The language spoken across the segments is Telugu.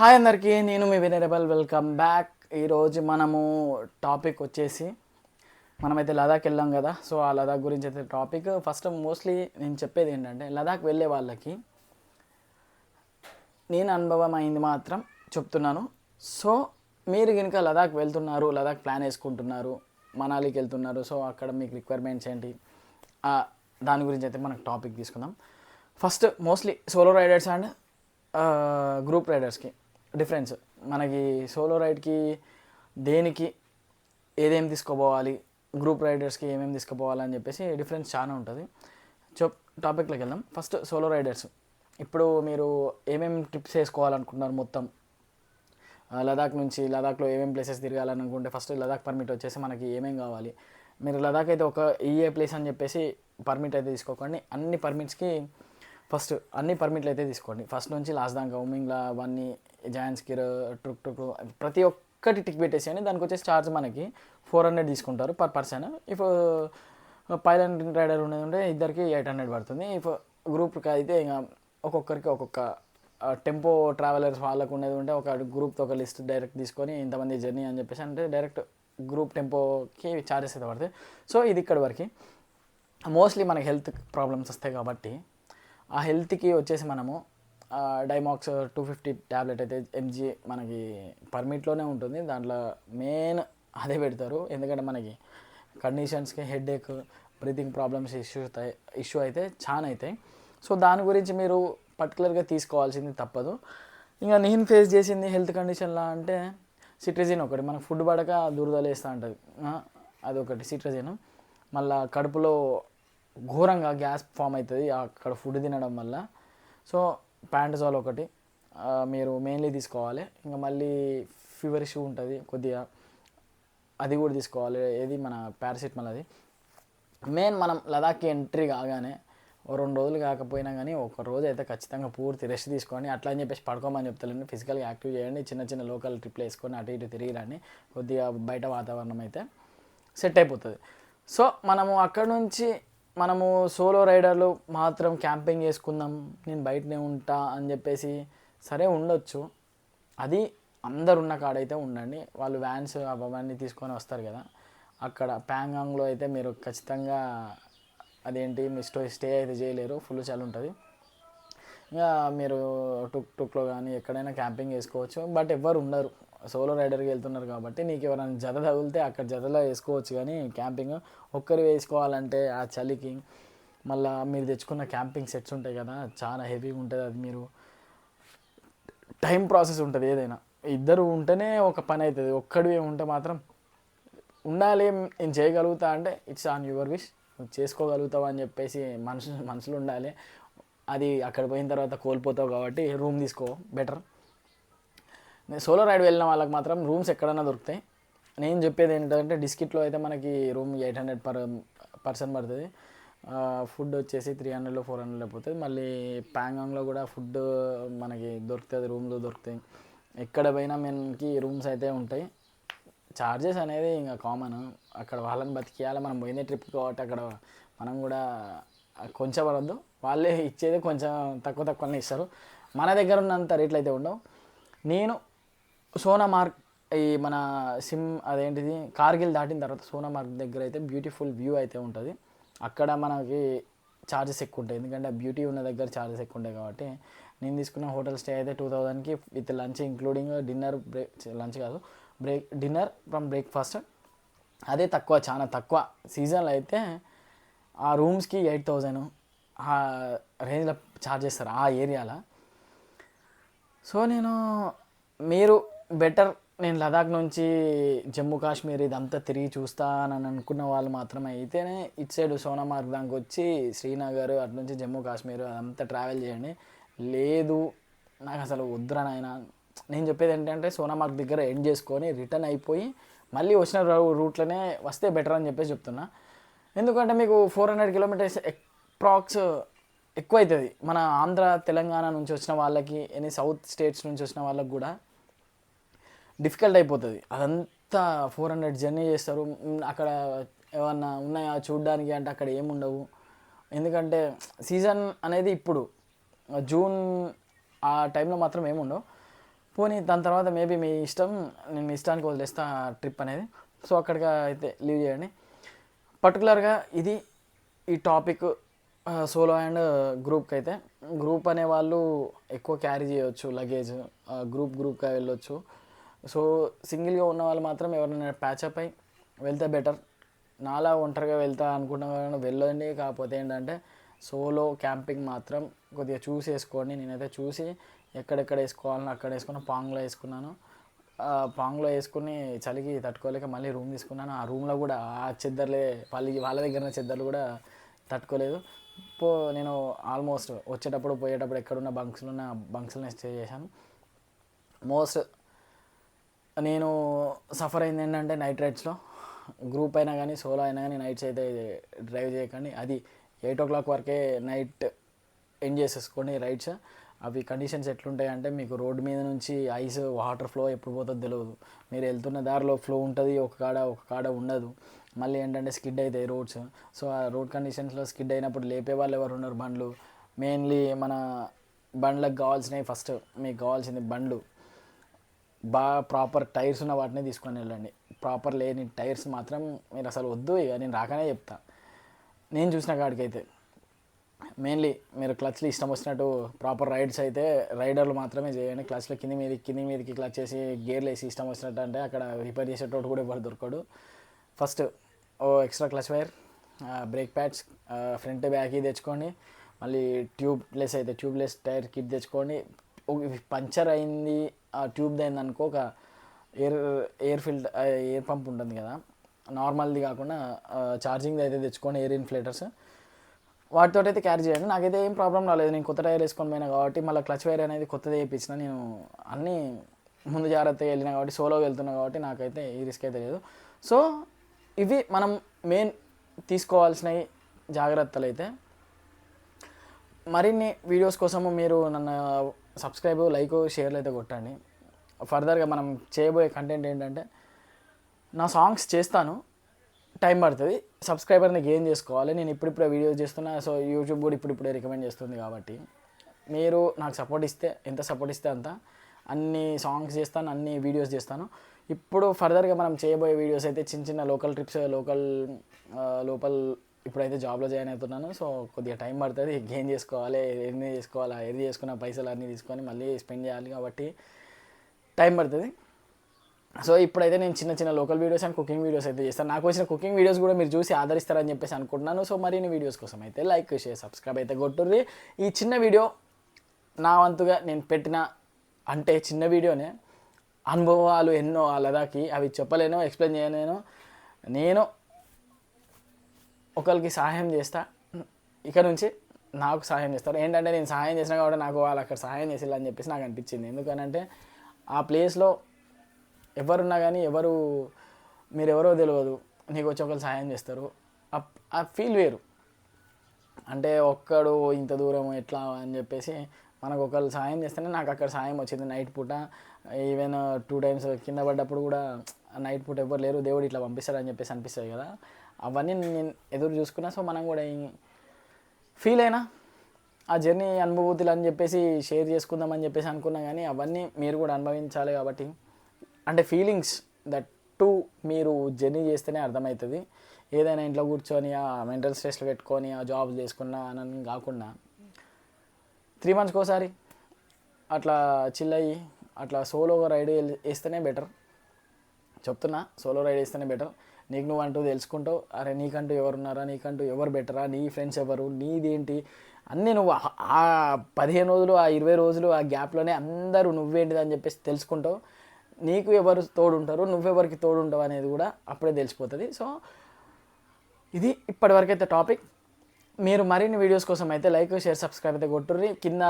హాయ్ అందరికీ, నేను మీ వినరబల్. Welcome back. ఈరోజు మనము టాపిక్ వచ్చేసి మనమైతే లదాఖ్ వెళ్ళాం కదా. సో ఆ లదాఖ్ గురించి అయితే టాపిక్. ఫస్ట్ మోస్ట్లీ నేను చెప్పేది ఏంటంటే, లదాఖ్ వెళ్ళే వాళ్ళకి నేను అనుభవం అయింది మాత్రం చెప్తున్నాను. సో మీరు కనుక లదాఖ్ వెళ్తున్నారు, లదాఖ్ ప్లాన్ వేసుకుంటున్నారు, మనాలికి వెళ్తున్నారు, సో అక్కడ మీకు రిక్వైర్మెంట్స్ ఏంటి, దాని గురించి అయితే మనకు టాపిక్ తీసుకుందాం. First mostly solo riders and group రైడర్స్కి డిఫరెన్స్. మనకి సోలో రైడ్కి దేనికి ఏదేం తీసుకోపోవాలి, గ్రూప్ రైడర్స్కి ఏమేమి తీసుకుపోవాలి అని చెప్పేసి డిఫరెన్స్ చాలా ఉంటుంది. టాపిక్లోకి వెళ్దాం. First solo riders. ఇప్పుడు మీరు ఏమేమి ట్రిప్స్ వేసుకోవాలనుకుంటున్నారు మొత్తం లదాఖ్లో ఏమేమి ప్లేసెస్ తిరగాలనుకుంటే, ఫస్ట్ లదాఖ్ పర్మిట్ వచ్చేసి మనకి ఏమేమి కావాలి. మీరు లదాఖ్ అయితే ఒక ఏ ప్లేస్ అని చెప్పేసి పర్మిట్ అయితే తీసుకోకండి. అన్ని పర్మిట్లు అయితే తీసుకోండి. ఫస్ట్ నుంచి లాస్ట్ దాకా ఉమింగ్లా అవన్నీ జాన్స్కిర్ టుక్ ప్రతి ఒక్కటి టిక్ పెట్టేసేయండి. దానికి వచ్చేసి ఛార్జ్ మనకి 400 తీసుకుంటారు per person. If pilot rider ఉండేది ఉంటే ఇద్దరికి 800 పడుతుంది. ఇఫ్ గ్రూప్కి అయితే ఇంకా ఒక్కొక్కరికి ఒక్కొక్క టెంపో ట్రావెలర్స్ వాళ్ళకు ఉండేది ఉంటే ఒక గ్రూప్తో ఒక లిస్ట్ డైరెక్ట్ తీసుకొని ఇంతమంది జర్నీ అని చెప్పేసి అంటే డైరెక్ట్ గ్రూప్ టెంపోకి ఛార్జెస్ అయితే పడతాయి. సో ఇది ఇక్కడి వరకు. మోస్ట్లీ మనకి హెల్త్ ప్రాబ్లమ్స్ వస్తాయి కాబట్టి ఆ హెల్త్కి వచ్చేసి మనము డైమాక్స్ 250 ట్యాబ్లెట్ అయితే ఎంజీ మనకి పర్మిట్లోనే ఉంటుంది. దాంట్లో మెయిన్ అదే పెడతారు. ఎందుకంటే మనకి కండిషన్స్కి హెడేక్, బ్రీతింగ్ ప్రాబ్లమ్స్ ఇష్యూ అయితే చాలా అవుతాయి. సో దాని గురించి మీరు పర్టికులర్గా తీసుకోవాల్సింది తప్పదు. ఇంకా నేను ఫేస్ చేసింది హెల్త్ కండిషన్లా అంటే సిట్రజిన్ ఒకటి. మనకు ఫుడ్ పడక దురదలేస్తూ ఉంటుంది, అదొకటి సిట్రజిన్. మళ్ళీ కడుపులో ఘోరంగా గ్యాస్ ఫామ్ అవుతుంది అక్కడ ఫుడ్ తినడం వల్ల. సో ప్యాంటజాల్ ఒకటి మీరు మెయిన్లీ తీసుకోవాలి. ఇంకా మళ్ళీ ఫీవర్ ఇష్యూ ఉంటుంది కొద్దిగా, అది కూడా తీసుకోవాలి. ఏది మన పారాసిటమాల్. అది మెయిన్. మనం లదాఖ్కి ఎంట్రీ కాగానే 2 రోజులు కాకపోయినా కానీ ఒక రోజు అయితే ఖచ్చితంగా పూర్తి రెస్ట్ తీసుకోండి. అట్లా అని చెప్పేసి పడుకోమని చెప్తానండి. ఫిజికల్గా యాక్టివ్ చేయండి. చిన్న లోకల్ ట్రిప్లు వేసుకొని అటు ఇటు తిరిగి రండి. కొద్దిగా బయట వాతావరణం అయితే సెట్ అయిపోతుంది. సో మనము సోలో రైడర్లు మాత్రం క్యాంపింగ్ చేసుకుందాం, నేను బయటనే ఉంటా అని చెప్పేసి సరే ఉండొచ్చు. అది అందరున్న కాడైతే ఉండండి. వాళ్ళు వ్యాన్స్ అవన్నీ తీసుకొని వస్తారు కదా. అక్కడ ప్యాంగాంగ్లో అయితే మీరు ఖచ్చితంగా అదేంటి మీ స్టే అయితే చేయలేరు, ఫుల్ చలి ఉంటుంది. ఇంకా మీరు టుక్లో కానీ ఎక్కడైనా క్యాంపింగ్ వేసుకోవచ్చు. బట్ ఎవ్వరు ఉండరు, సోలో రైడర్కి వెళ్తున్నారు కాబట్టి. నీకు ఎవరైనా జత తగిలితే అక్కడ జతలో వేసుకోవచ్చు. కానీ క్యాంపింగ్ ఒక్కరు వేసుకోవాలంటే ఆ చలికి మళ్ళీ మీరు తెచ్చుకున్న క్యాంపింగ్ సెట్స్ ఉంటాయి కదా, చాలా హెవీగా ఉంటుంది. అది మీరు టైం ప్రాసెస్ ఉంటుంది. ఏదైనా ఇద్దరు ఉంటేనే ఒక పని అవుతుంది. ఒక్కడివి ఉంటే మాత్రం ఉండాలి. నేను చేయగలుగుతా అంటే ఇట్స్ ఆన్ యువర్ విష్, నువ్వు చేసుకోగలుగుతావు అని చెప్పేసి మనుషులు ఉండాలి. అది అక్కడ పోయిన తర్వాత కోల్పోతావు కాబట్టి రూమ్ తీసుకో బెటర్. సోలో రైడ్ వెళ్ళిన వాళ్ళకి మాత్రం రూమ్స్ ఎక్కడైనా దొరుకుతాయి. నేను చెప్పేది ఏంటంటే డిస్కిట్లో అయితే మనకి రూమ్ 800 పర్ పర్సన్ పడుతుంది. ఫుడ్ వచ్చేసి 300 400 పోతుంది. మళ్ళీ ప్యాంగాంగ్లో కూడా ఫుడ్ మనకి దొరుకుతుంది, రూమ్లో దొరుకుతాయి. ఎక్కడ పోయినా మనకి రూమ్స్ అయితే ఉంటాయి. చార్జెస్ అనేది ఇంకా కామన్, అక్కడ వాళ్ళని బతికేయాలి. మనం పోయిన ట్రిప్ కాబట్టి అక్కడ మనం కూడా కొంచెం పడద్దు. వాళ్ళే ఇచ్చేది కొంచెం తక్కువనే ఇస్తారు. మన దగ్గర ఉన్నంత రేట్లు అయితే ఉండవు. నేను సోనామార్గ్ మన అదేంటిది కార్గిల్ దాటిన తర్వాత సోనామార్గ్ దగ్గర అయితే బ్యూటిఫుల్ వ్యూ అయితే ఉంటుంది. అక్కడ మనకి ఛార్జెస్ ఎక్కువ ఉంటాయి, ఎందుకంటే బ్యూటీ ఉన్న దగ్గర ఛార్జెస్ ఎక్కువ ఉంటాయి కాబట్టి. నేను తీసుకున్న హోటల్ స్టే అయితే 2000కి with lunch including dinner from breakfast. అదే తక్కువ, చాలా తక్కువ. సీజన్లో అయితే ఆ రూమ్స్కి 8000 ఆ రేంజ్లో ఛార్జ్ చేస్తారు ఆ ఏరియాలో. సో మీరు బెటర్, నేను లదాఖ్ నుంచి జమ్మూ కాశ్మీర్ ఇదంతా తిరిగి చూస్తానని అనుకున్న వాళ్ళు మాత్రమే అయితేనే ఇటు సైడ్ సోనామార్గ్ దానికి వచ్చి శ్రీనగర్ అటు నుంచి జమ్మూ కాశ్మీర్ అదంతా ట్రావెల్ చేయండి. లేదు నాకు అసలు వద్దురా నాయనా, నేను చెప్పేది ఏంటంటే సోనామార్గ్ దగ్గర ఎండ్ చేసుకొని రిటర్న్ అయిపోయి మళ్ళీ వచ్చిన రూట్లోనే వస్తే బెటర్ అని చెప్పేసి చెప్తున్నా. ఎందుకంటే మీకు 400 కిలోమీటర్స్ అప్రాక్స్ ఎక్కువ అవుతుంది. మన ఆంధ్ర తెలంగాణ నుంచి వచ్చిన వాళ్ళకి, ఎనీ సౌత్ స్టేట్స్ నుంచి వచ్చిన వాళ్ళకి కూడా డిఫికల్ట్ అయిపోతుంది. అదంతా 400 జర్నీ చేస్తారు. అక్కడ ఏమన్నా ఉన్నాయా చూడడానికి అంటే అక్కడ ఏముండవు. ఎందుకంటే సీజన్ అనేది ఇప్పుడు జూన్ ఆ టైంలో మాత్రం ఏముండవు. పోనీ దాని తర్వాత మేబీ మీ ఇష్టం, నేను మీ ఇష్టానికి వదిలేస్తా ట్రిప్ అనేది. సో అక్కడికి అయితే లీవ్ చేయండి. పర్టికులర్గా ఇది ఈ టాపిక్ సోలో అండ్ గ్రూప్కి అయితే. గ్రూప్ అనే వాళ్ళు ఎక్కువ క్యారీ చేయవచ్చు లగేజ్, గ్రూప్గా వెళ్ళొచ్చు. సో సింగిల్గా ఉన్న వాళ్ళు మాత్రం ఎవరైనా ప్యాచప్ అయి వెళ్తే బెటర్. నాలా ఒంటరిగా వెళ్తా అనుకున్న వాళ్ళని వెళ్ళండి. కాకపోతే ఏంటంటే సోలో క్యాంపింగ్ మాత్రం కొద్దిగా చూసి వేసుకోండి. నేనైతే చూసి ఎక్కడెక్కడ వేసుకోవాలని అక్కడ వేసుకున్నాను. పాంగ్లో వేసుకున్నాను. పాంగ్లో వేసుకుని చలికి తట్టుకోలేక మళ్ళీ రూమ్ తీసుకున్నాను. ఆ రూమ్లో కూడా ఆ చెద్దర్లే వాళ్ళ దగ్గర చెద్దర్లు కూడా తట్టుకోలేదు. నేను ఆల్మోస్ట్ వచ్చేటప్పుడు పోయేటప్పుడు ఎక్కడున్న బంక్స్లోనే స్టే చేశాను. మోస్ట్ నేను సఫర్ అయింది ఏంటంటే నైట్ రైడ్స్లో. గ్రూప్ అయినా కానీ సోలో అయినా కానీ నైట్స్ అయితే డ్రైవ్ చేయకండి. అది 8 o'clock వరకే నైట్ ఎండ్ చేసేసుకోండి రైడ్స్. అవి కండిషన్స్ ఎట్లుంటాయి అంటే మీకు రోడ్డు మీద నుంచి ఐస్ వాటర్ ఫ్లో ఎప్పుడు పోతుందో తెలియదు. మీరు వెళ్తున్న దారిలో ఫ్లో ఉంటుంది, ఒక కాడ ఉండదు. మళ్ళీ ఏంటంటే స్కిడ్ అవుతాయి రోడ్స్. సో ఆ రోడ్ కండిషన్స్లో స్కిడ్ అయినప్పుడు లేపే వాళ్ళు ఎవరు ఉన్నారు? బండ్లు. మెయిన్లీ మన బండ్లకు కావాల్సినవి, ఫస్ట్ మీకు కావాల్సింది బండ్లు బాగా ప్రాపర్ టైర్స్ ఉన్న వాటిని తీసుకొని వెళ్ళండి. ప్రాపర్ లేని టైర్స్ మాత్రం మీరు అసలు వద్దు. ఇక నేను రాకనే చెప్తా, నేను చూసిన కాడికైతే. మెయిన్లీ మీరు క్లచ్లు ఇష్టం వచ్చినట్టు ప్రాపర్ రైడ్స్ అయితే రైడర్లు మాత్రమే చేయండి. క్లచ్లో కింది మీదకి క్లచ్ చేసి గేర్లు వేసి ఇష్టం వచ్చినట్టు అంటే అక్కడ రిపేర్ చేసేటోడు కూడా ఎవరు దొరకడు. First extra clutch wire, brake pads, front back తెచ్చుకోండి. మళ్ళీ ట్యూబ్లెస్ టైర్ కిట్ తెచ్చుకోండి. పంచర్ అయింది, ఆ ట్యూబ్ది అయింది అనుకో, ఒక ఎయిర్ పంప్ ఉంటుంది కదా, నార్మల్ది కాకుండా ఛార్జింగ్ది అయితే తెచ్చుకోండి, ఎయిర్ ఇన్ఫ్లేటర్స్. వాటితో అయితే క్యారీ చేయండి. నాకైతే ఏం ప్రాబ్లం రాలేదు. నేను కొత్త టైర్ వేసుకొని పోయినా కాబట్టి, మళ్ళీ క్లచ్ వైర్ అనేది కొత్తది వేయించిన. నేను అన్నీ ముందు జాగ్రత్తగా వెళ్ళినా కాబట్టి, సోలో వెళ్తున్నా కాబట్టి నాకైతే ఈ రిస్క్ అయితే లేదు. సో ఇవి మనం మెయిన్ తీసుకోవాల్సినవి జాగ్రత్తలు. అయితే మరిన్ని వీడియోస్ కోసము మీరు నన్ను సబ్స్క్రైబ్, లైక్, షేర్లు అయితే కొట్టండి. ఫర్దర్గా మనం చేయబోయే కంటెంట్ ఏంటంటే, నా సాంగ్స్ చేస్తాను, టైం పడుతుంది. సబ్స్క్రైబర్ని గెయిన్ చేసుకోవాలి. నేను ఇప్పుడిప్పుడే వీడియోస్ చేస్తున్నా. సో యూట్యూబ్ కూడా ఇప్పుడిప్పుడే రికమెండ్ చేస్తుంది కాబట్టి మీరు నాకు సపోర్ట్ ఇస్తే, ఎంత సపోర్ట్ ఇస్తే అంత, అన్ని సాంగ్స్ చేస్తాను, అన్ని వీడియోస్ చేస్తాను. ఇప్పుడు ఫర్దర్గా మనం చేయబోయే వీడియోస్ అయితే చిన్న లోకల్ ట్రిప్స్, లోపల ఇప్పుడైతే జాబ్లో జాయిన్ అవుతున్నాను. సో కొద్దిగా టైం పడుతుంది, గెయిన్ చేసుకోవాలి, ఎర్న్ చేసుకున్న పైసలు అన్నీ తీసుకొని మళ్ళీ స్పెండ్ చేయాలి కాబట్టి టైం పడుతుంది. సో ఇప్పుడైతే నేను చిన్న local videos and cooking videos అయితే చేస్తాను. నాకు వచ్చిన కుకింగ్ వీడియోస్ కూడా మీరు చూసి ఆదరిస్తారని చెప్పేసి అనుకుంటున్నాను. సో మరిన్ని వీడియోస్ కోసం అయితే లైక్, షేర్, సబ్స్క్రైబ్ అయితే కొట్టుర్రి. ఈ చిన్న వీడియో నా వంతుగా నేను పెట్టిన, అంటే చిన్న వీడియోనే, అనుభవాలు ఎన్నో లదాఖీ, అవి చెప్పలేను, ఎక్స్ప్లెయిన్ చేయలేను. నేను ఒకరికి సహాయం చేస్తా, ఇక నుంచి నాకు సహాయం చేస్తారు. ఏంటంటే నేను సహాయం చేసినా కాబట్టి నాకు వాళ్ళు అక్కడ సహాయం చేసేయాలని చెప్పేసి నాకు అనిపించింది. ఎందుకనంటే ఆ ప్లేస్లో ఎవరున్నా కానీ మీరెవరో తెలియదు, నీకు వచ్చి ఒకరు సహాయం చేస్తారు. ఆ ఫీల్ వేరు. అంటే ఒక్కడు ఇంత దూరం ఎట్లా అని చెప్పేసి మనకు ఒకరు సహాయం చేస్తేనే నాకు అక్కడ సహాయం వచ్చింది. నైట్ పూట ఈవెన్ 2 times కింద పడ్డప్పుడు కూడా నైట్ పూట ఎవరు లేరు, దేవుడు ఇట్లా పంపిస్తారని చెప్పేసి అనిపిస్తుంది కదా. అవన్నీ నేను ఎదురు చూసుకున్నా. సో మనం కూడా ఫీల్ అయినా ఆ జర్నీ అనుభూతులు అని చెప్పేసి షేర్ చేసుకుందామని చెప్పేసి అనుకున్నా. కానీ అవన్నీ మీరు కూడా అనుభవించాలి కాబట్టి, అంటే ఫీలింగ్స్ దట్ టు మీరు జర్నీ చేస్తేనే అర్థమవుతుంది. ఏదైనా ఇంట్లో కూర్చొని ఆ మెంటల్ స్ట్రెస్లు పెట్టుకొని ఆ జాబ్ చేసుకున్నా అని కాకుండా 3 months ఒకసారి అట్లా చిల్ అయ్యి అట్లా సోలోగా రైడ్ వేస్తేనే బెటర్. చెప్తున్నా, సోలో రైడ్ వేస్తేనే బెటర్. నీకు నువ్వు అంటూ తెలుసుకుంటావు. అరే నీకంటూ ఎవరున్నారా, నీకంటూ ఎవరు బెటరా, నీ ఫ్రెండ్స్ ఎవరు, నీదేంటి అన్నీ నువ్వు ఆ 15 రోజులు, ఆ 20 రోజులు ఆ గ్యాప్లోనే అందరూ నువ్వేంటిది అని చెప్పేసి తెలుసుకుంటావు. నీకు ఎవరు తోడుంటారు, నువ్వెవరికి తోడుంటావు అనేది కూడా అప్పుడే తెలిసిపోతుంది. సో ఇది ఇప్పటివరకైతే టాపిక్. మీరు మరిన్ని వీడియోస్ కోసం అయితే లైక్, షేర్, సబ్స్క్రైబ్ అయితే కొట్టుర్రి. కింద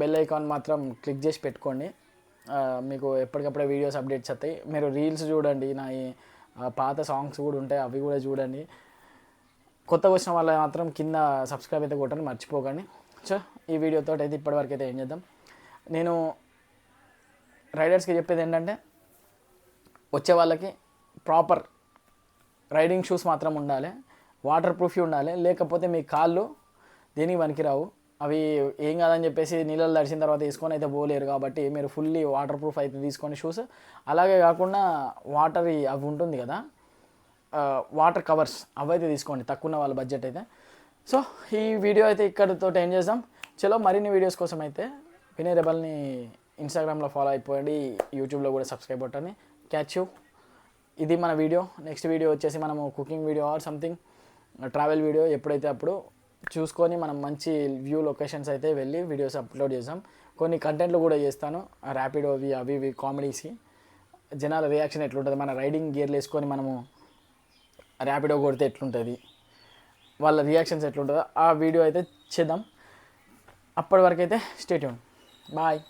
బెల్ ఐకాన్ మాత్రం క్లిక్ చేసి పెట్టుకోండి. మీకు ఎప్పటికప్పుడే వీడియోస్ అప్డేట్స్ వస్తాయి. మీరు రీల్స్ చూడండి, నా పాత సాంగ్స్ కూడా ఉంటాయి, అవి కూడా చూడండి. కొత్తగా వచ్చిన వాళ్ళు మాత్రం కింద సబ్స్క్రైబ్ అయితే కొట్టండి, మర్చిపోకండి. సో ఈ వీడియోతో అయితే ఇప్పటివరకు అయితే ఏం చేద్దాం, నేను రైడర్స్కి చెప్పేది ఏంటంటే, వచ్చే వాళ్ళకి ప్రాపర్ రైడింగ్ షూస్ మాత్రం ఉండాలి, వాటర్ ప్రూఫ్ ఉండాలి. లేకపోతే మీ కాళ్ళు దేనికి పనికిరావు. అవి ఏం కాదని చెప్పేసి నీళ్ళలో తడిసిన తర్వాత వేసుకొని అయితే పోలేరు, కాబట్టి మీరు ఫుల్లీ వాటర్ ప్రూఫ్ అయితే తీసుకోండి షూస్. అలాగే కాకుండా వాటర్ అవి ఉంటుంది కదా, వాటర్ కవర్స్ అవైతే తీసుకోండి తక్కువ ఉన్న వాళ్ళ బడ్జెట్ అయితే. సో ఈ వీడియో అయితే ఇక్కడితో ఏం చేద్దాం. చలో మరిన్ని వీడియోస్ కోసం అయితే వినయ్ రెబల్ని ఇన్స్టాగ్రామ్లో ఫాలో అయిపోండి, యూట్యూబ్లో కూడా సబ్స్క్రైబ్ కొట్టండి. Catch you. ఇది మన వీడియో. నెక్స్ట్ వీడియో వచ్చేసి మనము cooking video or something travel video ఎప్పుడైతే అప్పుడు చూసుకొని మనం మంచి వ్యూ లొకేషన్స్ అయితే వెళ్ళి వీడియోస్ అప్లోడ్ చేద్దాం. కొన్ని కంటెంట్లు కూడా చేస్తాను, ర్యాపిడోవి అవి ఇవి కామెడీస్కి. జనాల రియాక్షన్ ఎట్లుంటుంది, మన రైడింగ్ గేర్లు వేసుకొని మనము ర్యాపిడో కొడితే ఎట్లుంటుంది, వాళ్ళ రియాక్షన్స్ ఎట్లుంటుందో ఆ వీడియో అయితే చేద్దాం. అప్పటి వరకు అయితే స్టే ట్యూన్. బాయ్.